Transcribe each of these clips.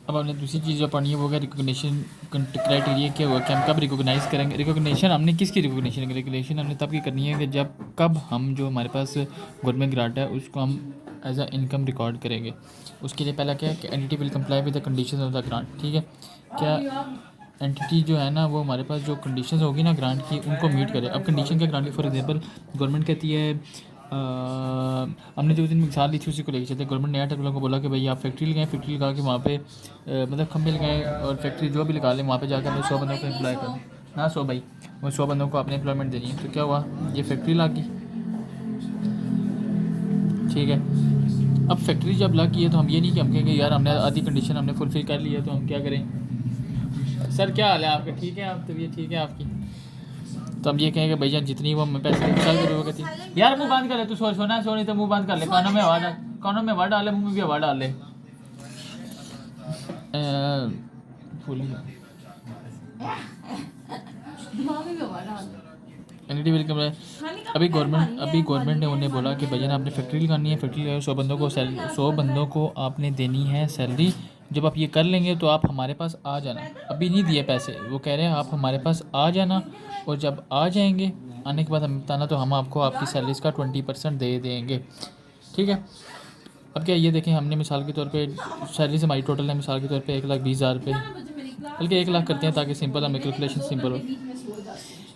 अब हमने दूसरी चीज़ जो पढ़नी है वो क्या, रिकॉग्निशन क्राइटेरिया क्या हुआ कि हम कब रिकॉग्नाइज़ करेंगे। रिकॉग्निशन हमने किसकी रिकॉग्निशन, रिकॉग्निशन हमने तब की करनी है कि जब कब हम जो हमारे पास गवर्नमेंट ग्रांट है उसको हम एज अ इनकम रिकॉर्ड करेंगे। उसके लिए पहला क्या है कि entity will comply with the condition of the grant. ठीक है, क्या एंटिटी जो है ना वो हमारे पास जो कंडीशंस होगी ना ग्रांट की उनको मीट करे। अब कंडीशन क्या ग्रांट की, फॉर एग्जांपल गवर्नमेंट कहती है हमने जो दिन मिसाल ली थी उसी को लेकर चलते। गवर्नमेंट ने एयरटेल वालों को बोला कि भाई आप फैक्ट्री लगाएं, फैक्ट्री लगा के वहाँ पे मतलब खंभे लगाएं और फैक्ट्री जो भी लगा लें वहाँ पे जाकर हमें 100 बंदों को एम्प्लॉय कर दें ना। 100 भाई वो 100 बंदों को आपने एम्प्लॉयमेंट देनी है। तो क्या हुआ, ये फैक्ट्री लग गई। ठीक है, अब फैक्ट्री जब लग गई है तो हम ये नहीं कि हम कहेंगे यार हमने आधी कंडीशन हमने फुलफिल कर ली है तो हम क्या करें। सर क्या हाल है आपका, ठीक है आप, तबीयत ठीक है आपकी। तो हम ये कहेंगे भैया जितनी वो हमें पैसे चल के कहती यार मुंह बंद कर ले तू, सोना सो नहीं तो मुंह बंद कर ले, कानों में हवा डाल, कानों में हवा डाले, मुंह में भी हवा डाल ले। अभी गवर्नमेंट ने उन्हें बोला कि भैया आपने फैक्ट्री लगानी है, फैक्ट्री लगाओ, 100 बंदों को 100 बंदों को आपने देनी है सैलरी। जब आप ये कर लेंगे तो आप हमारे पास आ जाना। अभी नहीं दिए पैसे, वो कह रहे हैं आप हमारे पास आ जाना और जब आ जाएंगे आने के बाद हमें बताना तो हम आपको आपकी सैलरीज का 20% दे देंगे। ठीक है, अब क्या ये देखें हमने मिसाल के तौर पे सैलरी से हमारी टोटल है मिसाल के तौर पे 1,20,000 रुपये, बल्कि 1 लाख करते हैं ताकि सिंपल हमें कैलकुलेशन सिंपल हो।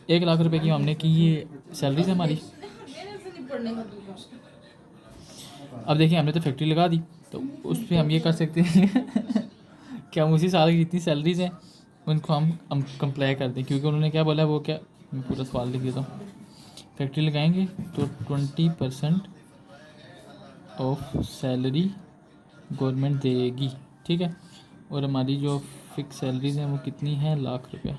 1 लाख रुपए की हमने की ये सैलरी से हमारी। अब देखिए हमने तो फैक्ट्री लगा दी तो उस पर हम ये कर सकते हैं कि हम उसी साल की जितनी सैलरीज हैं उनको हम कंप्लाई कर दें, क्योंकि उन्होंने क्या बोला वो क्या, मैं पूरा सवाल लिख देता हूँ। फैक्ट्री लगाएंगे तो 20% ऑफ सैलरी गवर्नमेंट देगी। ठीक है, और हमारी जो फिक्स सैलरीज हैं वो कितनी है, 1,00,000 रुपया।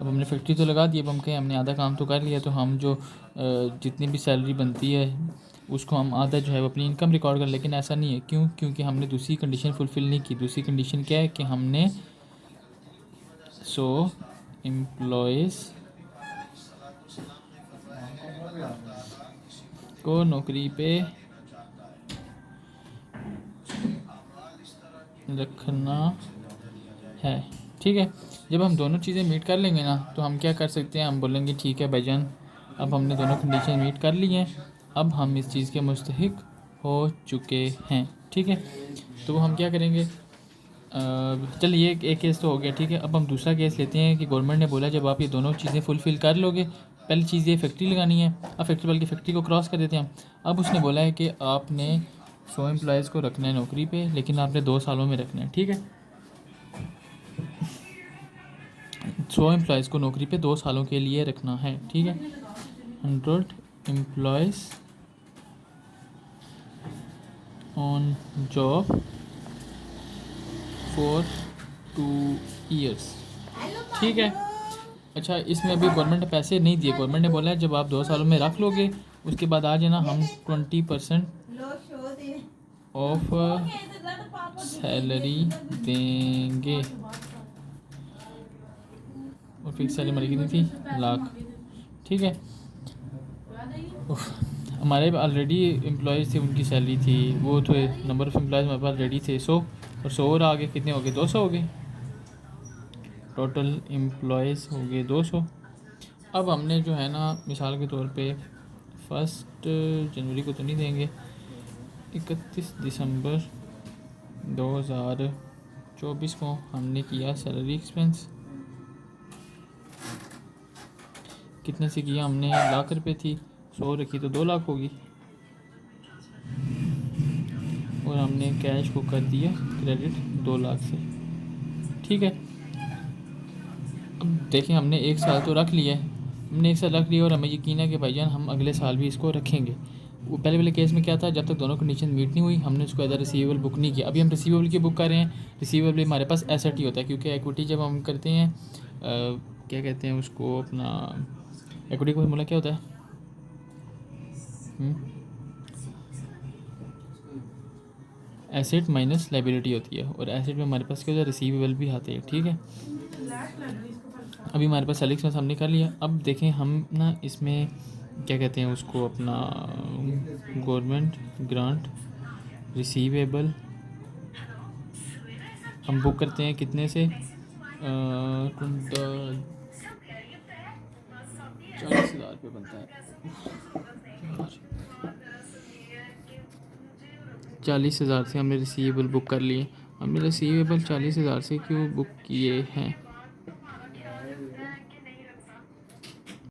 अब हमने फैक्ट्री तो लगा दी, अब हम कहें हमने आधा काम तो कर लिया तो हम जो जितनी भी सैलरी बनती है उसको हम आधा जो है वो अपनी इनकम रिकॉर्ड कर। लेकिन ऐसा नहीं है, क्यों, क्योंकि हमने दूसरी कंडीशन फुलफ़िल नहीं की। दूसरी कंडीशन क्या है कि हमने 100 एम्प्लॉयज़ को नौकरी पे रखना है। ठीक है, जब हम दोनों चीज़ें मीट कर लेंगे ना तो हम क्या कर सकते हैं, हम बोलेंगे ठीक है भाईजान अब हमने दोनों कंडीशन मीट कर ली हैं, अब हम इस चीज़ के मुस्तहिक हो चुके हैं। ठीक है, तो वो हम क्या करेंगे, चलिए एक केस तो हो गया। ठीक है, अब हम दूसरा केस लेते हैं कि गवर्नमेंट ने बोला जब आप ये दोनों चीज़ें फुलफ़िल कर लोगे, पहली चीज़ ये फैक्ट्री लगानी है। अब फैक्ट्री वाले की फैक्ट्री को क्रॉस कर देते हैं। अब उसने बोला है कि आपने 100 एम्प्लॉयज़ को रखना है नौकरी पे, लेकिन आपने 2 सालों में रखना है। ठीक है, 100 एम्प्लॉयज़ को नौकरी पे 2 सालों के लिए रखना है। ठीक है, 100 employees on job for 2 years. ठीक है, अच्छा इसमें अभी गवर्नमेंट ने पैसे नहीं दिए। गवर्नमेंट ने बोला है जब आप 2 सालों में रख लोगे उसके बाद आ जाना, हम 20% ऑफ सैलरी देंगे। और फिक्स सैलरी हमारी कितनी थी, 1,00,000। ठीक है, हमारे ऑलरेडी एम्प्लॉयज़ थे उनकी सैलरी थी वो तो नंबर ऑफ़ एम्प्लॉयज़ हमारे पास रेडी थे 100, और 100 और आगे कितने हो गए, 200 हो गए। टोटल एम्प्लॉयज़ हो गए 200। अब हमने जो है ना मिसाल के तौर पे 1 जनवरी को तो नहीं देंगे, 31 दिसंबर 2024 को हमने किया सैलरी एक्सपेंस। कितने से किया हमने, 1,00,000 रुपये थी, 100 रखी तो 2 लाख होगी। और हमने कैश को कर दिया क्रेडिट 2 लाख से। ठीक है, अब देखें हमने 1 साल तो रख लिया है, हमने 1 साल रख लिया और हमें यकीन है कि भाईजान हम अगले साल भी इसको रखेंगे। वो पहले वाले केस में क्या था, जब तक दोनों कंडीशन मीट नहीं हुई हमने उसको एज रिसीवेबल बुक नहीं किया। अभी हम रिसीवेबल की बुक कर रहे हैं। रिसीवेबल हमारे पास एसेट ही होता है, क्योंकि इक्विटी जब हम करते हैं क्या कहते हैं उसको, अपना इक्विटी का फॉर्मूला क्या होता है, एसेट माइनस लाइबिलिटी होती है, और एसेट में हमारे पास क्या होता है, रिसीवेबल भी आते हैं। ठीक है, अभी हमारे पास सेलिक्स में हमने कर लिया। अब देखें हम ना इसमें क्या कहते हैं उसको, अपना गवर्नमेंट ग्रांट रिसीवेबल हम बुक करते हैं कितने से 40,000 रुपये बनता है 40,000 से हमने रिसीवेबल बुक कर लिए। हमने रिसीवेबल 40,000 से क्यों बुक किए हैं?